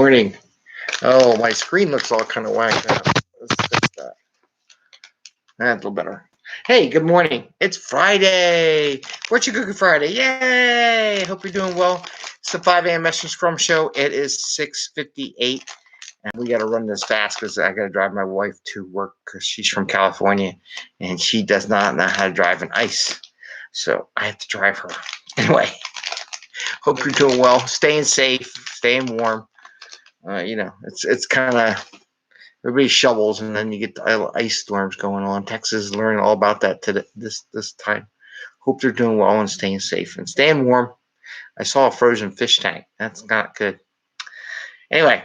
morning. Oh, my screen looks all kind of whacked out. Let's fix that. That's a little better. Hey, good morning. It's Friday. Fortune Cookie Friday. Yay! Hope you're doing well. It's the 5 a.m. Mester Scrum Show. It is 6:58, and we got to run this fast because I got to drive my wife to work because she's from California, and she does not know how to drive an ice. So I have to drive her. Anyway, hope you're doing well. Staying safe, staying warm. It's kind of everybody shovels, and then you get the ice storms going on. Texas is learning all about that today, this time. Hope they're doing well and staying safe and staying warm. I saw a frozen fish tank. That's not good. Anyway,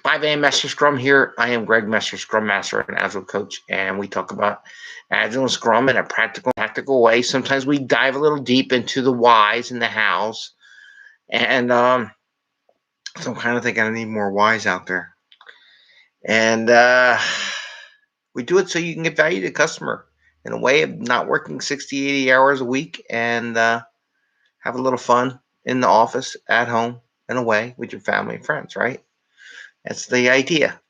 5 a.m. Mester Scrum here. I am Greg Mester, Scrum Master and Agile Coach, and we talk about Agile and Scrum in a practical way. Sometimes we dive a little deep into the whys and the hows, and so I'm kind of thinking I need more whys out there. And we do it so you can get value to the customer in a way of not working 60, 80 hours a week and have a little fun in the office, at home, and away with your family and friends, right? That's the idea.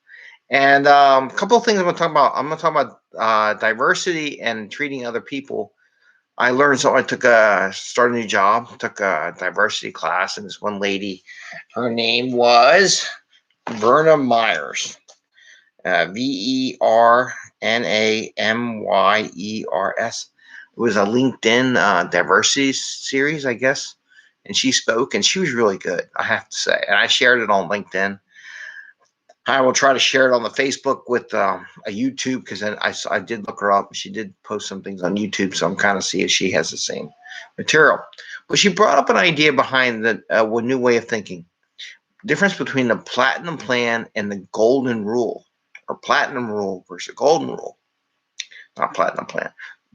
And a couple of things I'm going to talk about. I'm going to talk about diversity and treating other people. I learned something. Started a new job, took a diversity class, and this one lady, her name was Verna Myers. VERNAMYERS. It was a LinkedIn diversity series, I guess. And she spoke, and she was really good, I have to say. And I shared it on LinkedIn. I will try to share it on the Facebook with a YouTube, because I did look her up. She did post some things on YouTube, so I'm kind of seeing if she has the same material. But she brought up an idea behind the new way of thinking. Difference between the platinum plan and the golden rule, or platinum rule versus golden rule. Not platinum plan.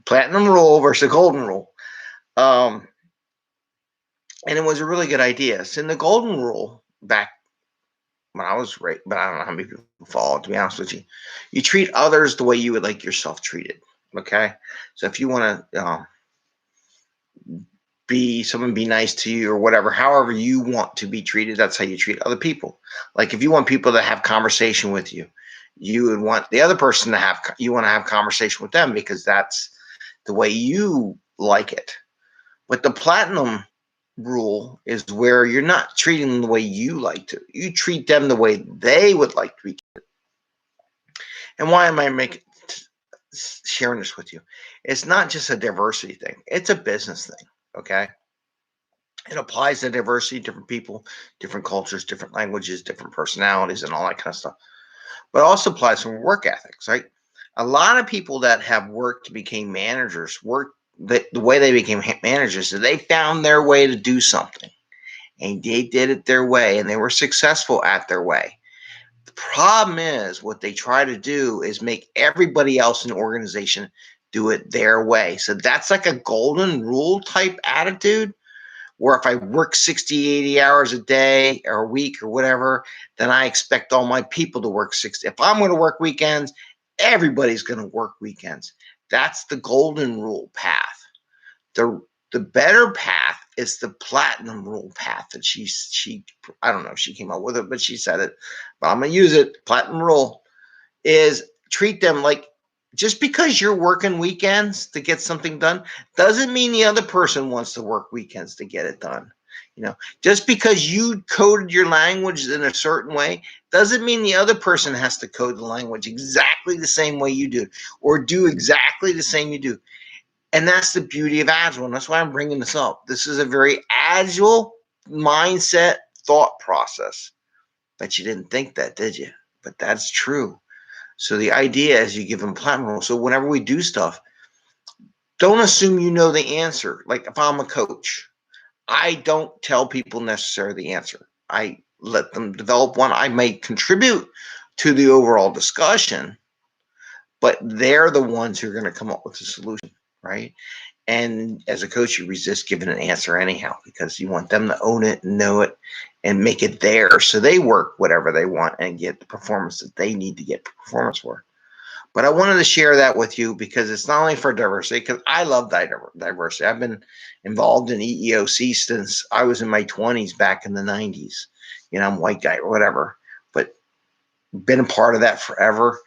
Platinum rule versus golden rule. And it was a really good idea. So in the golden rule, back when I was right, but I don't know how many people follow it, to be honest with you. You treat others the way you would like yourself treated. Okay? So if you want to be nice to you or whatever, however you want to be treated, that's how you treat other people. Like if you want people to have conversation with you, you would want the other person to have conversation with them, because that's the way you like it. But the platinum rule is where you're not treating them the way you like to. You treat them the way they would like to be treated. And why am I sharing this with you? It's not just a diversity thing. It's a business thing, okay? It applies to diversity, different people, different cultures, different languages, different personalities, and all that kind of stuff. But it also applies to work ethics, right? A lot of people that have worked became managers, the way they became managers is they found their way to do something, and they did it their way, and they were successful at their way. The problem is what they try to do is make everybody else in the organization do it their way. So that's like a golden rule type attitude, where if I work 60, 80 hours a day or a week or whatever, then I expect all my people to work 60. If I'm going to work weekends, everybody's going to work weekends. That's the golden rule path. The better path is the platinum rule path that she I don't know if she came up with it, but she said it. But I'm going to use it. Platinum rule is treat them like, just because you're working weekends to get something done doesn't mean the other person wants to work weekends to get it done. Just because you coded your language in a certain way doesn't mean the other person has to code the language exactly the same way you do, or do exactly the same you do. And that's the beauty of Agile, and that's why I'm bringing this up. This is a very Agile mindset thought process. Bet you didn't think that, did you? But that's true. So the idea is you give them platinum rule. So whenever we do stuff, don't assume you know the answer. Like if I'm a coach, I don't tell people necessarily the answer. I let them develop one. I may contribute to the overall discussion, but they're the ones who are going to come up with the solution, right? And as a coach, you resist giving an answer anyhow, because you want them to own it, know it, and make it theirs, so they work whatever they want and get the performance that they need to get performance for. But I wanted to share that with you because it's not only for diversity, because I love diversity. I've been involved in EEOC since I was in my 20s back in the 90s. I'm a white guy or whatever. been a part of that forever.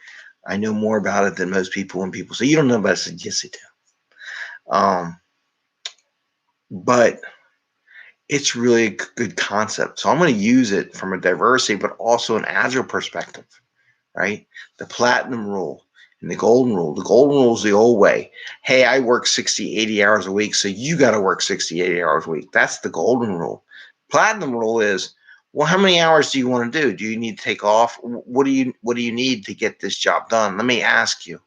I know more about it than most people. When people say, you don't know about it, I said, yes, I do. But it's really a good concept. So I'm going to use it from a diversity, but also an agile perspective, right? The platinum rule and the golden rule. The golden rule is the old way. Hey, I work 60, 80 hours a week, so you got to work 60, 80 hours a week. That's the golden rule. Platinum rule is, well, how many hours do you want to do? Do you need to take off? What do you need to get this job done? Let me ask you.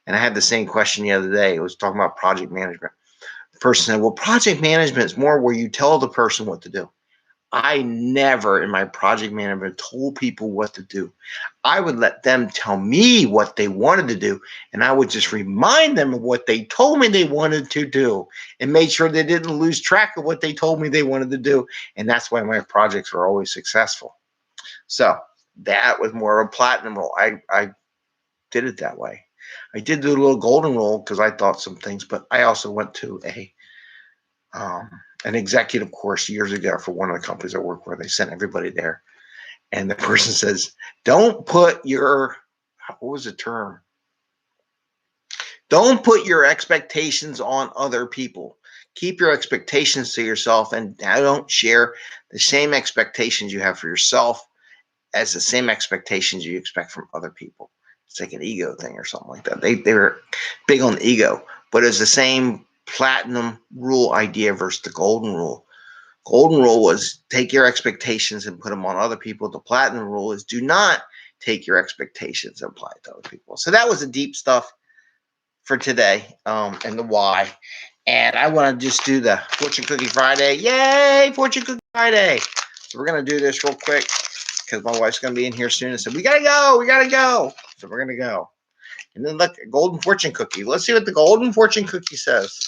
And I had the same question the other day. It was talking about project management. The person said, well, project management is more where you tell the person what to do. I never in my project management told people what to do. I would let them tell me what they wanted to do, and I would just remind them of what they told me they wanted to do and made sure they didn't lose track of what they told me they wanted to do. And that's why my projects were always successful. So that was more of a platinum rule. I did it that way. I did do a little golden rule because I thought some things, but I also went to an executive course years ago for one of the companies I work for. They sent everybody there. And the person says, don't put your, what was the term? Don't put your expectations on other people. Keep your expectations to yourself, and don't share the same expectations you have for yourself as the same expectations you expect from other people. It's like an ego thing or something like that. They were big on the ego, but it's the same platinum rule idea versus the golden rule. Golden rule was take your expectations and put them on other people. The platinum rule is do not take your expectations and apply it to other people. So that was the deep stuff for today, and the why. And I want to just do the Fortune Cookie Friday. Yay, Fortune Cookie Friday. So we're going to do this real quick because my wife's going to be in here soon and said, we got to go. We got to go. So we're going to go. And then look, golden fortune cookie. Let's see what the golden fortune cookie says.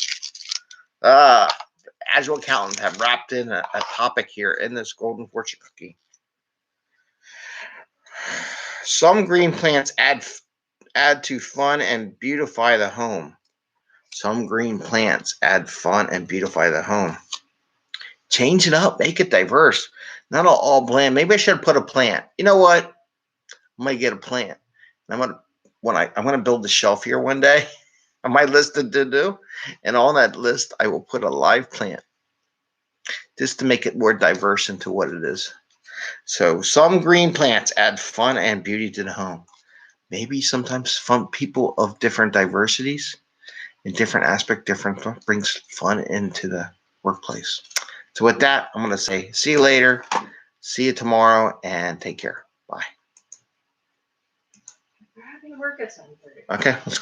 Agile accountants have wrapped in a topic here in this golden fortune cookie. Some green plants add to fun and beautify the home. Some green plants add fun and beautify the home. Change it up, make it diverse. Not all bland. Maybe I should put a plant. You know what? I'm gonna get a plant. I'm gonna build the shelf here one day on my list to do, and on that list I will put a live plant just to make it more diverse into what it is. So some green plants add fun and beauty to the home. Maybe sometimes fun people of different diversities in different aspect, different brings fun into the workplace. So with that, I'm gonna say see you later, see you tomorrow, and take care. Bye. We're having work at 7:30. Okay, let's go.